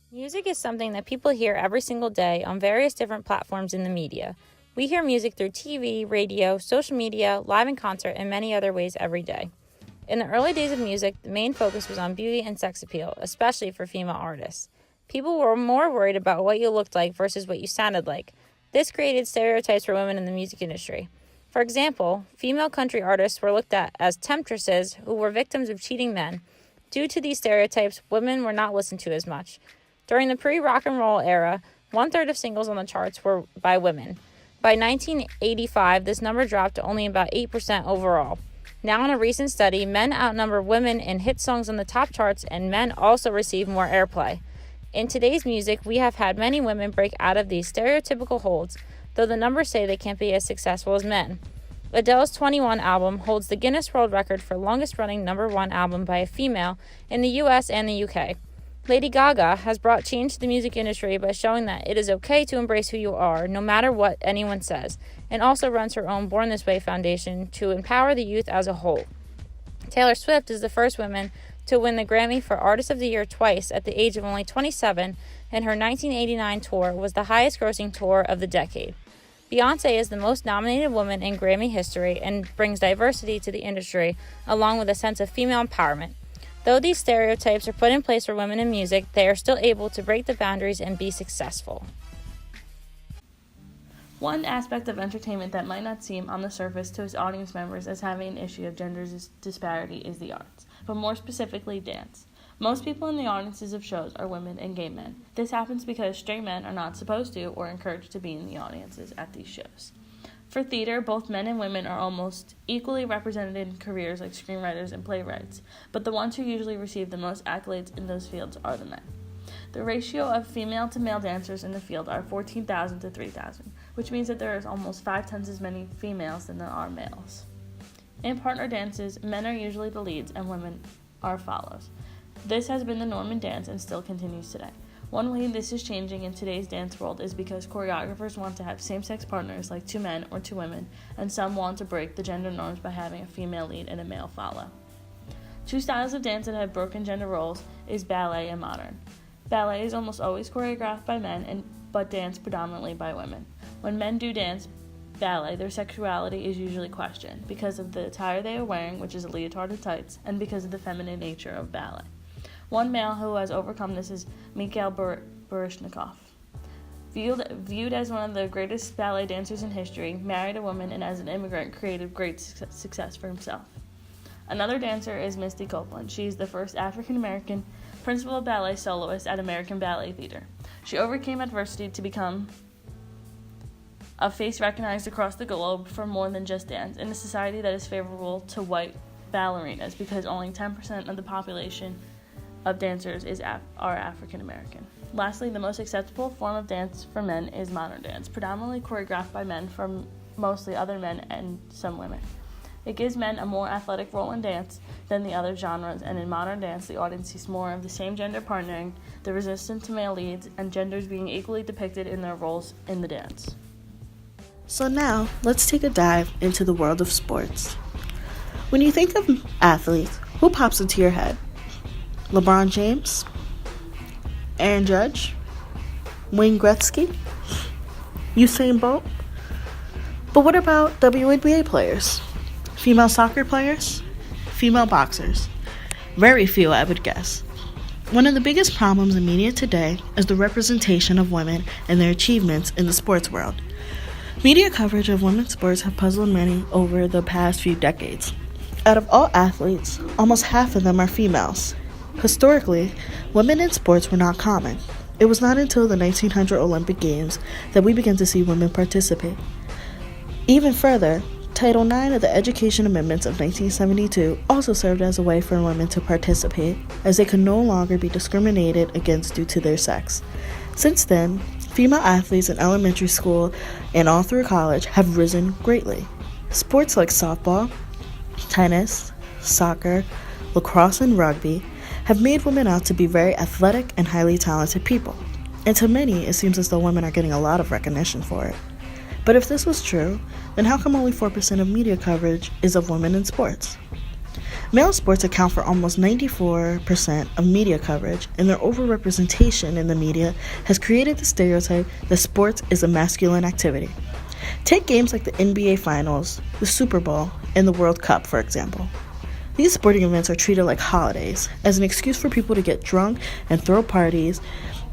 Music is something that people hear every single day on various different platforms in the media. We hear music through TV, radio, social media, live in concert, and many other ways every day. In the early days of music, the main focus was on beauty and sex appeal, especially for female artists. People were more worried about what you looked like versus what you sounded like. This created stereotypes for women in the music industry. For example, female country artists were looked at as temptresses who were victims of cheating men. Due to these stereotypes, women were not listened to as much. During the pre-rock and roll era, 1/3 of singles on the charts were by women. By 1985, this number dropped to only about 8% overall. Now, in a recent study, men outnumber women in hit songs on the top charts, and men also receive more airplay. In today's music, we have had many women break out of these stereotypical holds, though the numbers say they can't be as successful as men. Adele's 21 album holds the Guinness World Record for longest-running #1 album by a female in the US and the UK. Lady Gaga has brought change to the music industry by showing that it is okay to embrace who you are, no matter what anyone says, and also runs her own Born This Way foundation to empower the youth as a whole. Taylor Swift is the first woman to win the Grammy for Artist of the Year twice at the age of only 27, and her 1989 tour was the highest-grossing tour of the decade. Beyoncé is the most nominated woman in Grammy history and brings diversity to the industry, along with a sense of female empowerment. Though these stereotypes are put in place for women in music, they are still able to break the boundaries and be successful. One aspect of entertainment that might not seem on the surface to its audience members as having an issue of gender disparity is the arts, but more specifically dance. Most people in the audiences of shows are women and gay men. This happens because straight men are not supposed to or encouraged to be in the audiences at these shows. For theater, both men and women are almost equally represented in careers like screenwriters and playwrights, but the ones who usually receive the most accolades in those fields are the men. The ratio of female to male dancers in the field are 14,000 to 3,000, which means that there is almost 5 times as many females than there are males. In partner dances, men are usually the leads and women are follows. This has been the norm in dance and still continues today. One way this is changing in today's dance world is because choreographers want to have same-sex partners like 2 men or 2 women, and some want to break the gender norms by having a female lead and a male follow. 2 styles of dance that have broken gender roles is ballet and modern. Ballet is almost always choreographed by men, but danced predominantly by women. When men do dance ballet, their sexuality is usually questioned because of the attire they are wearing, which is a leotard and tights, and because of the feminine nature of ballet. One male who has overcome this is Mikhail Baryshnikov. Viewed as one of the greatest ballet dancers in history, married a woman, and as an immigrant created great success for himself. Another dancer is Misty Copeland. She is the first African-American principal of ballet soloist at American Ballet Theater. She overcame adversity to become a face recognized across the globe for more than just dance in a society that is favorable to white ballerinas because only 10% of the population of dancers are African American. Lastly, the most acceptable form of dance for men is modern dance, predominantly choreographed by men from mostly other men and some women. It gives men a more athletic role in dance than the other genres, and in modern dance, the audience sees more of the same gender partnering, the resistance to male leads, and genders being equally depicted in their roles in the dance. So now, let's take a dive into the world of sports. When you think of athletes, who pops into your head? LeBron James, Aaron Judge, Wayne Gretzky, Usain Bolt. But what about WNBA players? Female soccer players? Female boxers? Very few, I would guess. One of the biggest problems in media today is the representation of women and their achievements in the sports world. Media coverage of women's sports have puzzled many over the past few decades. Out of all athletes, almost half of them are females. Historically, women in sports were not common. It was not until the 1900 Olympic Games that we began to see women participate. Even further, Title IX of the Education Amendments of 1972 also served as a way for women to participate, as they could no longer be discriminated against due to their sex. Since then, female athletes in elementary school and all through college have risen greatly. Sports like softball, tennis, soccer, lacrosse, and rugby have made women out to be very athletic and highly talented people. And to many, it seems as though women are getting a lot of recognition for it. But if this was true, then how come only 4% of media coverage is of women in sports? Male sports account for almost 94% of media coverage, and their overrepresentation in the media has created the stereotype that sports is a masculine activity. Take games like the NBA Finals, the Super Bowl, and the World Cup, for example. These sporting events are treated like holidays, as an excuse for people to get drunk and throw parties,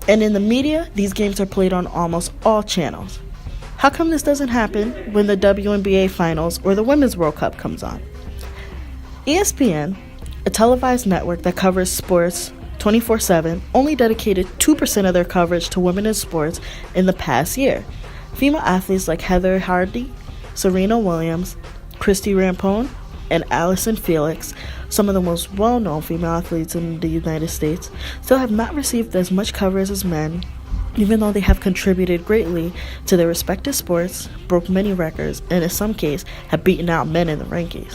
and in the media, these games are played on almost all channels. How come this doesn't happen when the WNBA Finals or the Women's World Cup comes on? ESPN, a televised network that covers sports 24/7, only dedicated 2% of their coverage to women in sports in the past year. Female athletes like Heather Hardy, Serena Williams, Christy Rampone, and Allison Felix, some of the most well-known female athletes in the United States, still have not received as much coverage as men, even though they have contributed greatly to their respective sports, broke many records, and in some cases have beaten out men in the rankings.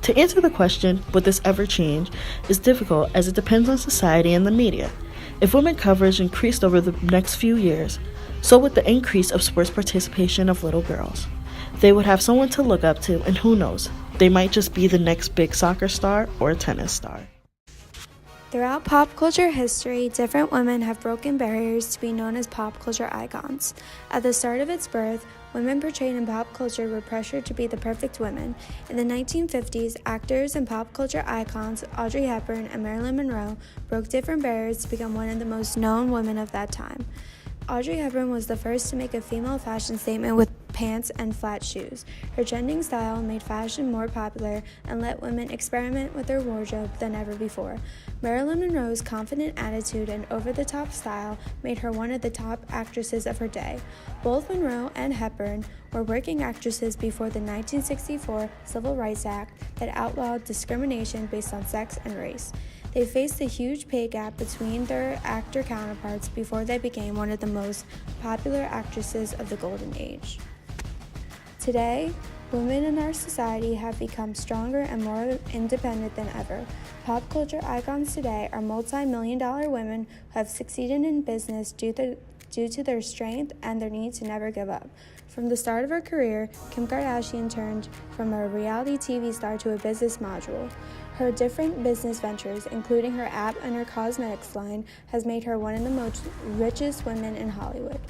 To answer the question, would this ever change, is difficult as it depends on society and the media. If women coverage increased over the next few years, so would the increase of sports participation of little girls. They would have someone to look up to, and who knows, they might just be the next big soccer star or tennis star. Throughout pop culture history, different women have broken barriers to be known as pop culture icons. At the start of its birth, women portrayed in pop culture were pressured to be the perfect women. In the 1950s, actors and pop culture icons Audrey Hepburn and Marilyn Monroe broke different barriers to become one of the most known women of that time. Audrey Hepburn was the first to make a female fashion statement with pants and flat shoes. Her trending style made fashion more popular and let women experiment with their wardrobe than ever before. Marilyn Monroe's confident attitude and over-the-top style made her one of the top actresses of her day. Both Monroe and Hepburn were working actresses before the 1964 Civil Rights Act that outlawed discrimination based on sex and race. They faced a huge pay gap between their actor counterparts before they became one of the most popular actresses of the Golden Age. Today, women in our society have become stronger and more independent than ever. Pop culture icons today are multi-million-dollar women who have succeeded in business due to their strength and their need to never give up. From the start of her career, Kim Kardashian turned from a reality TV star to a business mogul. Her different business ventures, including her app and her cosmetics line, has made her one of the most richest women in Hollywood.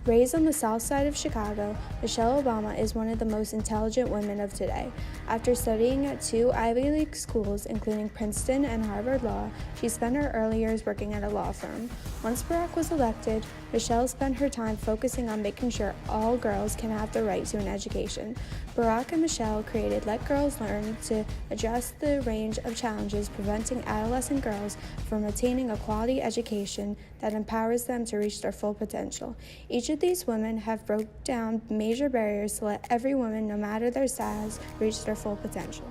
Raised on the south side of Chicago, Michelle Obama is one of the most intelligent women of today. After studying at 2 Ivy League schools, including Princeton and Harvard Law, she spent her early years working at a law firm. Once Barack was elected, Michelle spent her time focusing on making sure all girls can have the right to an education. Barack and Michelle created Let Girls Learn to address the range of challenges preventing adolescent girls from attaining a quality education that empowers them to reach their full potential. Each of these women have broke down major barriers to let every woman, no matter their size, reach their full potential.